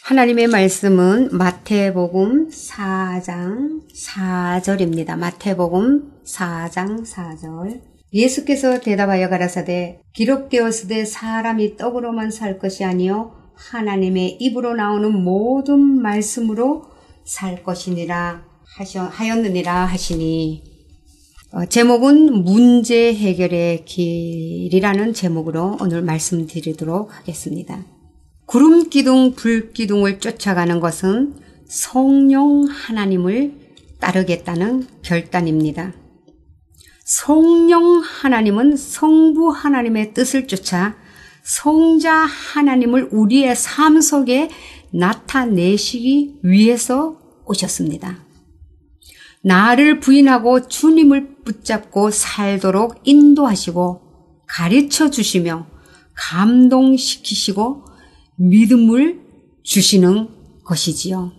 하나님의 말씀은 마태복음 4장 4절입니다. 마태복음 4장 4절. 예수께서 대답하여 가라사대 기록되었으되 사람이 떡으로만 살 것이 아니요 하나님의 입으로 나오는 모든 말씀으로 살 것이니라 하였느니라 하시니, 제목은 문제 해결의 길이라는 제목으로 오늘 말씀드리도록 하겠습니다. 구름기둥 불기둥을 쫓아가는 것은 성령 하나님을 따르겠다는 결단입니다. 성령 하나님은 성부 하나님의 뜻을 쫓아 성자 하나님을 우리의 삶 속에 나타내시기 위해서 오셨습니다. 나를 부인하고 주님을 붙잡고 살도록 인도하시고 가르쳐 주시며 감동시키시고 믿음을 주시는 것이지요.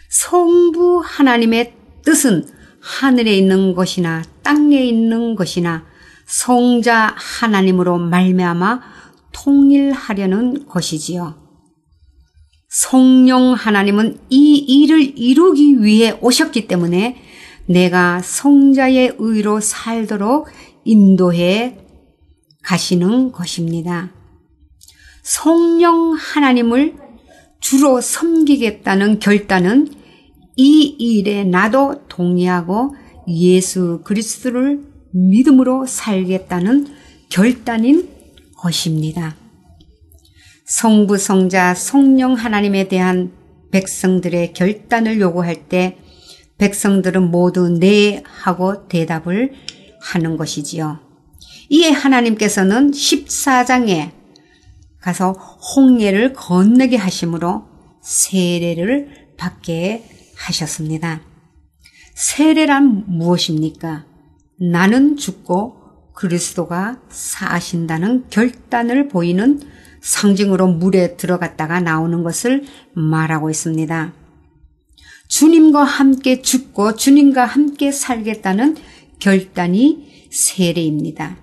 성부 하나님의 뜻은 하늘에 있는 것이나 땅에 있는 것이나 성자 하나님으로 말미암아 통일하려는 것이지요. 성령 하나님은 이 일을 이루기 위해 오셨기 때문에 내가 성자의 의로 살도록 인도해 가시는 것입니다. 성령 하나님을 주로 섬기겠다는 결단은 이 일에 나도 동의하고 예수 그리스도를 믿음으로 살겠다는 결단인 것입니다. 성부, 성자, 성령 하나님에 대한 백성들의 결단을 요구할 때 백성들은 모두 네 하고 대답을 하는 것이지요. 이에 하나님께서는 14장에 가서 홍해를 건너게 하심으로 세례를 받게 하셨습니다. 세례란 무엇입니까? 나는 죽고 그리스도가 사신다는 결단을 보이는 상징으로 물에 들어갔다가 나오는 것을 말하고 있습니다. 주님과 함께 죽고 주님과 함께 살겠다는 결단이 세례입니다.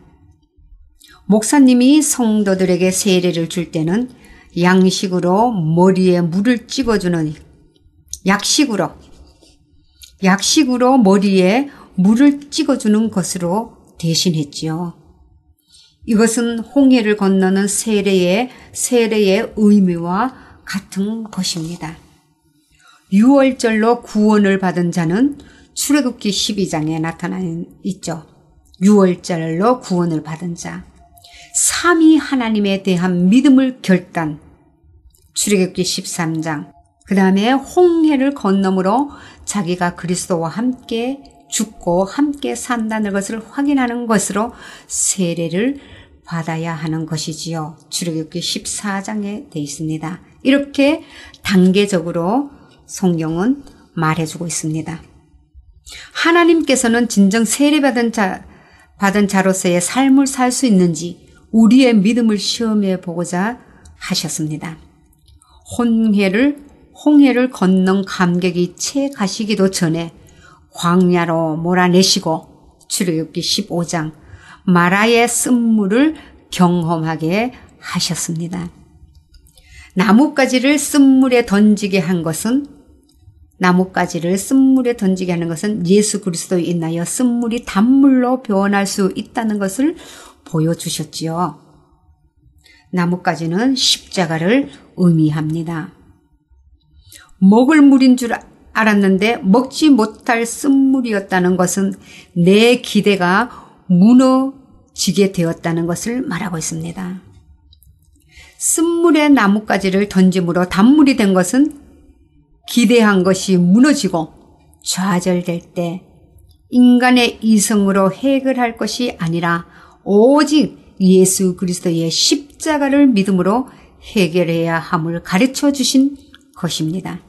목사님이 성도들에게 세례를 줄 때는 양식으로 머리에 물을 찍어주는 약식으로 머리에 물을 찍어주는 것으로 대신했지요. 이것은 홍해를 건너는 세례의 의미와 같은 것입니다. 유월절로 구원을 받은 자는 출애굽기 12장에 나타나 있죠. 유월절로 구원을 받은 자. 삼위 하나님에 대한 믿음을 결단. 출애굽기 13장. 그 다음에 홍해를 건너므로 자기가 그리스도와 함께 죽고 함께 산다는 것을 확인하는 것으로 세례를 받아야 하는 것이지요. 출애굽기 14장에 되어 있습니다. 이렇게 단계적으로 성경은 말해주고 있습니다. 하나님께서는 진정 세례받은 자로서의 삶을 살 수 있는지 우리의 믿음을 시험해 보고자 하셨습니다. 홍해를 건넌 감격이 채 가시기도 전에 광야로 몰아내시고 출애굽기 15장 마라의 쓴물을 경험하게 하셨습니다. 나뭇가지를 쓴물에 던지게 하는 것은 예수 그리스도에 인하여 쓴물이 단물로 변할 수 있다는 것을 보여주셨지요. 나뭇가지는 십자가를 의미합니다. 먹을 물인 줄 알았는데 먹지 못할 쓴물이었다는 것은 내 기대가 무너지게 되었다는 것을 말하고 있습니다. 쓴물에 나뭇가지를 던짐으로 단물이 된 것은 기대한 것이 무너지고 좌절될 때 인간의 이성으로 해결할 것이 아니라 오직 예수 그리스도의 십자가를 믿음으로 해결해야 함을 가르쳐 주신 것입니다.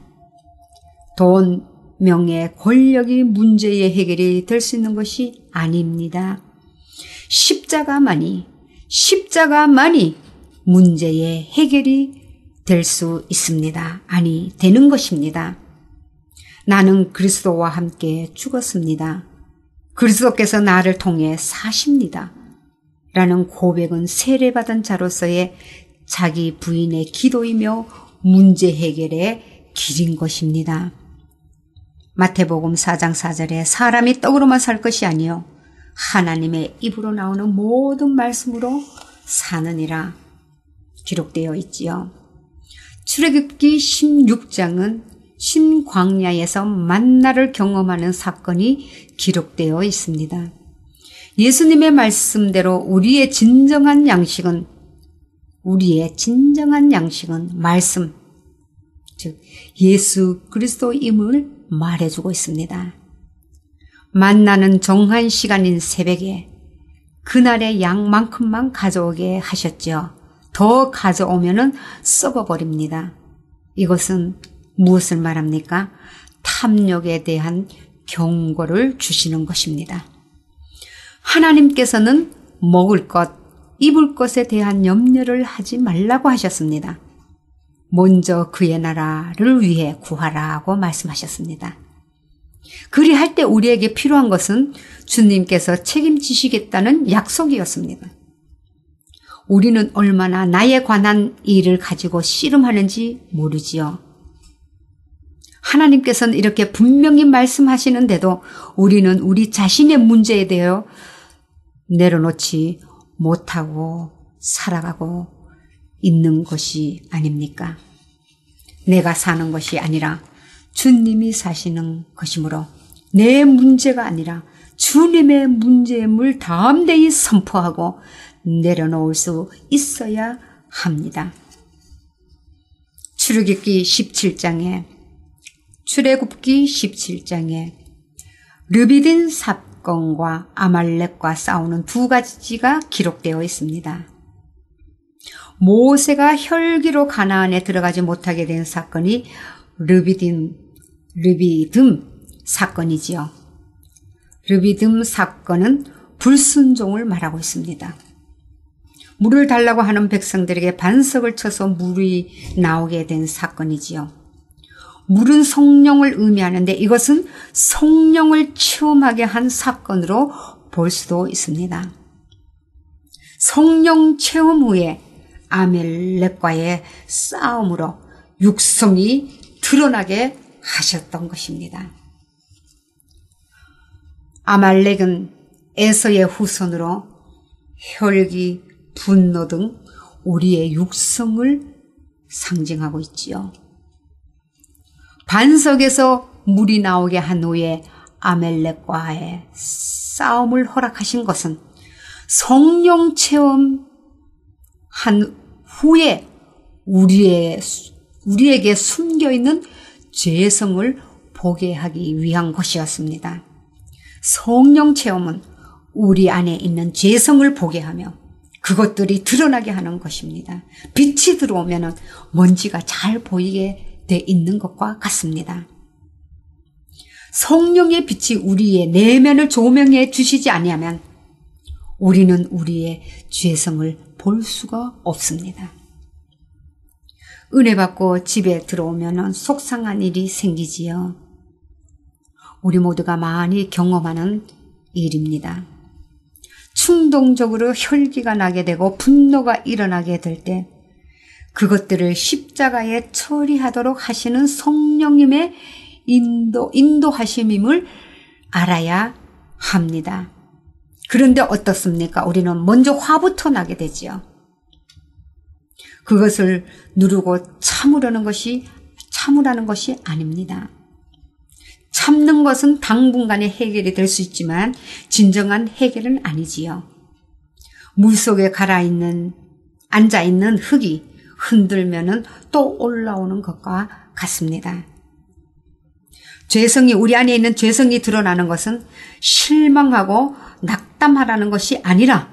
돈, 명예, 권력이 문제의 해결이 될 수 있는 것이 아닙니다. 십자가만이 문제의 해결이 될 수 있습니다. 아니, 되는 것입니다. 나는 그리스도와 함께 죽었습니다. 그리스도께서 나를 통해 사십니다. 라는 고백은 세례받은 자로서의 자기 부인의 기도이며 문제 해결의 길인 것입니다. 마태복음 4장 4절에 사람이 떡으로만 살 것이 아니요 하나님의 입으로 나오는 모든 말씀으로 사느니라 기록되어 있지요. 출애굽기 16장은 신광야에서 만나를 경험하는 사건이 기록되어 있습니다. 예수님의 말씀대로 우리의 진정한 양식은 말씀, 즉 예수 그리스도임을 말해주고 있습니다. 만나는 정한 시간인 새벽에 그날의 양만큼만 가져오게 하셨죠. 더 가져오면은 썩어버립니다. 이것은 무엇을 말합니까? 탐욕에 대한 경고를 주시는 것입니다. 하나님께서는 먹을 것, 입을 것에 대한 염려를 하지 말라고 하셨습니다. 먼저 그의 나라를 위해 구하라고 말씀하셨습니다. 그리할 때 우리에게 필요한 것은 주님께서 책임지시겠다는 약속이었습니다. 우리는 얼마나 나에 관한 일을 가지고 씨름하는지 모르지요. 하나님께서는 이렇게 분명히 말씀하시는데도 우리는 우리 자신의 문제에 대해 내려놓지 못하고 살아가고 있는 것이 아닙니까? 내가 사는 것이 아니라 주님이 사시는 것이므로 내 문제가 아니라 주님의 문제임을 담대히 선포하고 내려놓을 수 있어야 합니다. 출애굽기 17장에 르비딘 사건과 아말렉과 싸우는 두 가지가 기록되어 있습니다. 모세가 혈기로 가나안에 들어가지 못하게 된 사건이 르비딤 사건이지요. 르비딤 사건은 불순종을 말하고 있습니다. 물을 달라고 하는 백성들에게 반석을 쳐서 물이 나오게 된 사건이지요. 물은 성령을 의미하는데 이것은 성령을 체험하게 한 사건으로 볼 수도 있습니다. 성령 체험 후에 아말렉과의 싸움으로 육성이 드러나게 하셨던 것입니다. 아말렉은 에서의 후손으로 혈기, 분노 등 우리의 육성을 상징하고 있지요. 반석에서 물이 나오게 한 후에 아말렉과의 싸움을 허락하신 것은 성령 체험한 후에 우리에게 숨겨있는 죄성을 보게 하기 위한 것이었습니다. 성령 체험은 우리 안에 있는 죄성을 보게 하며 그것들이 드러나게 하는 것입니다. 빛이 들어오면 먼지가 잘 보이게 돼 있는 것과 같습니다. 성령의 빛이 우리의 내면을 조명해 주시지 아니하면 우리는 우리의 죄성을 볼 수가 없습니다. 은혜 받고 집에 들어오면 속상한 일이 생기지요. 우리 모두가 많이 경험하는 일입니다. 충동적으로 혈기가 나게 되고 분노가 일어나게 될 때 그것들을 십자가에 처리하도록 하시는 성령님의 인도하심임을 알아야 합니다. 그런데 어떻습니까? 우리는 먼저 화부터 나게 되지요. 그것을 누르고 참으라는 것이 아닙니다. 참는 것은 당분간의 해결이 될 수 있지만 진정한 해결은 아니지요. 물속에 앉아있는 흙이 흔들면은 또 올라오는 것과 같습니다. 죄성이 우리 안에 있는 죄성이 드러나는 것은 실망하고 낙담하라는 것이 아니라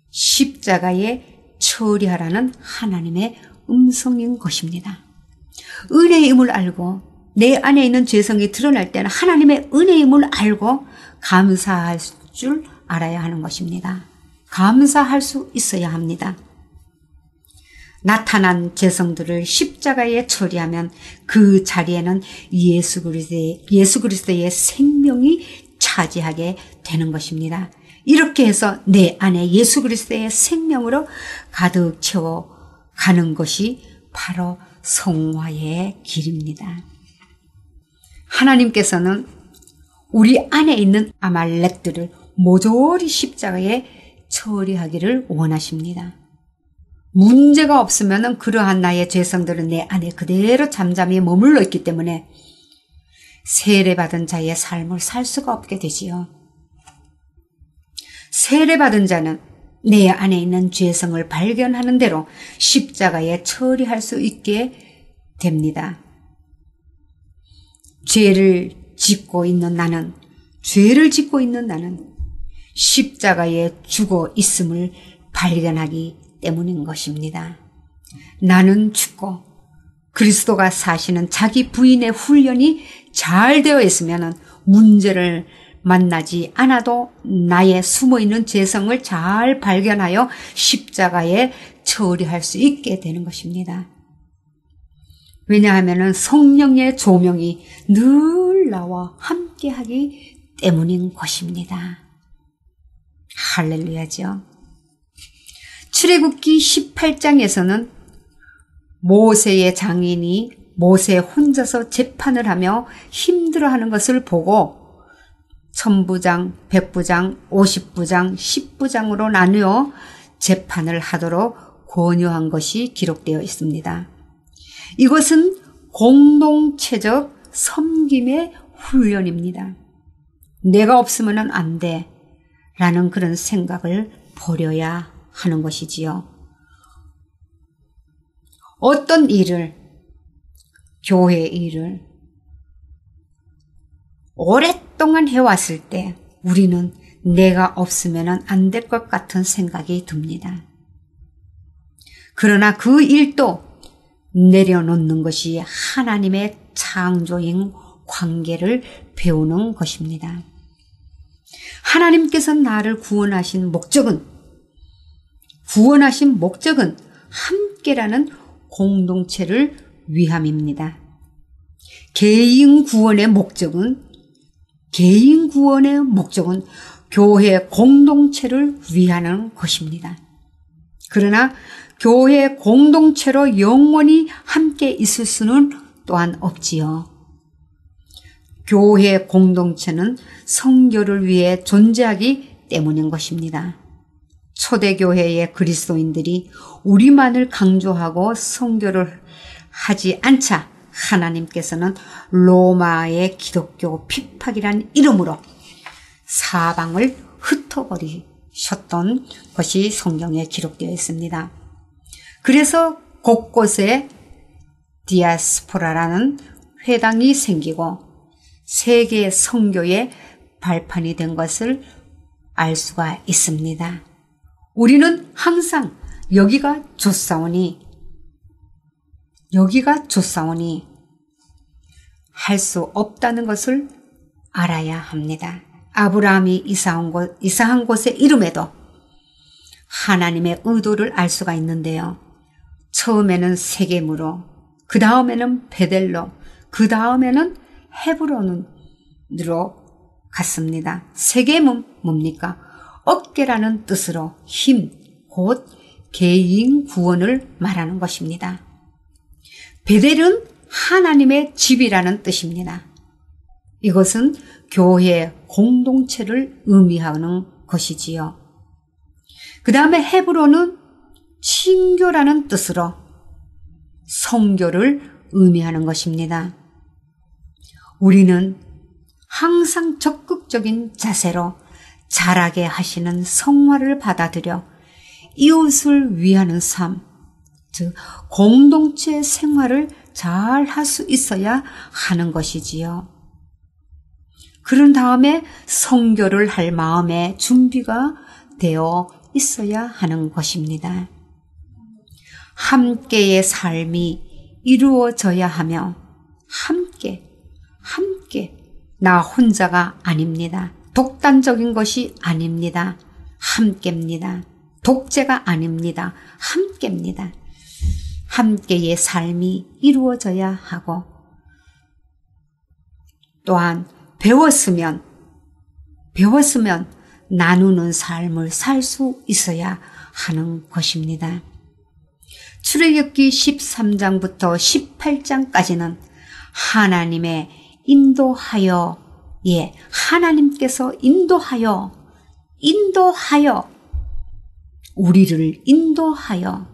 십자가에 처리하라는 하나님의 음성인 것입니다. 은혜의 힘을 알고 내 안에 있는 죄성이 드러날 때는 하나님의 은혜의 힘을 알고 감사할 줄 알아야 하는 것입니다. 감사할 수 있어야 합니다. 나타난 죄성들을 십자가에 처리하면 그 자리에는 예수 그리스도의 생명이 차지하게 되는 것입니다. 이렇게 해서 내 안에 예수 그리스도의 생명으로 가득 채워가는 것이 바로 성화의 길입니다. 하나님께서는 우리 안에 있는 아말렉들을 모조리 십자가에 처리하기를 원하십니다. 문제가 없으면 그러한 나의 죄성들은 내 안에 그대로 잠잠히 머물러 있기 때문에 세례받은 자의 삶을 살 수가 없게 되지요. 세례받은 자는 내 안에 있는 죄성을 발견하는 대로 십자가에 처리할 수 있게 됩니다. 죄를 짓고 있는 나는 십자가에 죽어 있음을 발견하기 때문인 것입니다. 나는 죽고 그리스도가 사시는 자기 부인의 훈련이 잘 되어 있으면 문제를 만나지 않아도 나의 숨어있는 죄성을 잘 발견하여 십자가에 처리할 수 있게 되는 것입니다. 왜냐하면 성령의 조명이 늘 나와 함께하기 때문인 것입니다. 할렐루야죠. 출애굽기 18장에서는 모세의 장인이 모세 혼자서 재판을 하며 힘들어하는 것을 보고 1000부장, 100부장, 50부장, 10부장으로 나누어 재판을 하도록 권유한 것이 기록되어 있습니다. 이것은 공동체적 섬김의 훈련입니다. 내가 없으면 안 돼 라는 그런 생각을 버려야 하는 것이지요. 어떤 일을, 교회 일을 오랫동안 해왔을 때 우리는 내가 없으면 안 될 것 같은 생각이 듭니다. 그러나 그 일도 내려놓는 것이 하나님의 창조인 관계를 배우는 것입니다. 하나님께서 나를 구원하신 목적은 함께라는 공동체를 위함입니다. 개인 구원의 목적은 교회 공동체를 위하는 것입니다. 그러나 교회 공동체로 영원히 함께 있을 수는 또한 없지요. 교회 공동체는 성교를 위해 존재하기 때문인 것입니다. 초대교회의 그리스도인들이 우리만을 강조하고 성교를 하지 않자 하나님께서는 로마의 기독교 핍박이란 이름으로 사방을 흩어버리셨던 것이 성경에 기록되어 있습니다. 그래서 곳곳에 디아스포라라는 회당이 생기고 세계 선교의 발판이 된 것을 알 수가 있습니다. 우리는 항상 여기가 좋사오니 할 수 없다는 것을 알아야 합니다. 아브라함이 이사한 곳의 이름에도 하나님의 의도를 알 수가 있는데요. 처음에는 세겜으로, 그 다음에는 베델로, 그 다음에는 헤브론으로 갔습니다. 세겜은 뭡니까? 어깨라는 뜻으로 힘, 곧 개인 구원을 말하는 것입니다. 베델은 하나님의 집이라는 뜻입니다. 이것은 교회 공동체를 의미하는 것이지요. 그 다음에 헤브론은 친교라는 뜻으로 성교를 의미하는 것입니다. 우리는 항상 적극적인 자세로 자라게 하시는 성화를 받아들여 이웃을 위하는 삶, 즉 공동체 생활을 잘 할 수 있어야 하는 것이지요. 그런 다음에 성교를 할 마음의 준비가 되어 있어야 하는 것입니다. 함께의 삶이 이루어져야 하며 함께 나 혼자가 아닙니다. 독단적인 것이 아닙니다. 함께입니다. 독재가 아닙니다. 함께입니다. 함께의 삶이 이루어져야 하고 또한 배웠으면 나누는 삶을 살 수 있어야 하는 것입니다. 출애굽기 13장부터 18장까지는 하나님의 인도하여, 하나님께서 인도하여, 우리를 인도하여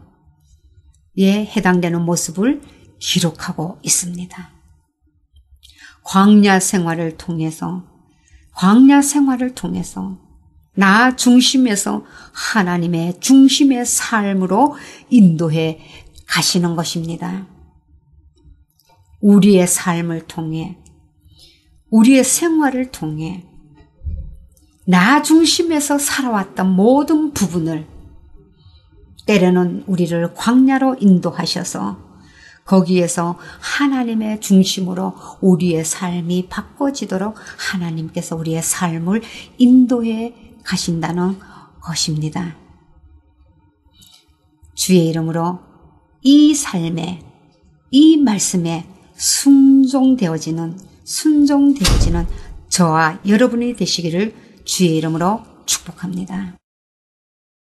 해당되는 모습을 기록하고 있습니다. 광야 생활을 통해서 나 중심에서 하나님의 중심의 삶으로 인도해 가시는 것입니다. 우리의 삶을 통해, 우리의 생활을 통해 나 중심에서 살아왔던 모든 부분을 때로는 우리를 광야로 인도하셔서 거기에서 하나님의 중심으로 우리의 삶이 바꿔지도록 하나님께서 우리의 삶을 인도해 가신다는 것입니다. 주의 이름으로 이 삶에, 이 말씀에 순종되어지는 저와 여러분이 되시기를 주의 이름으로 축복합니다.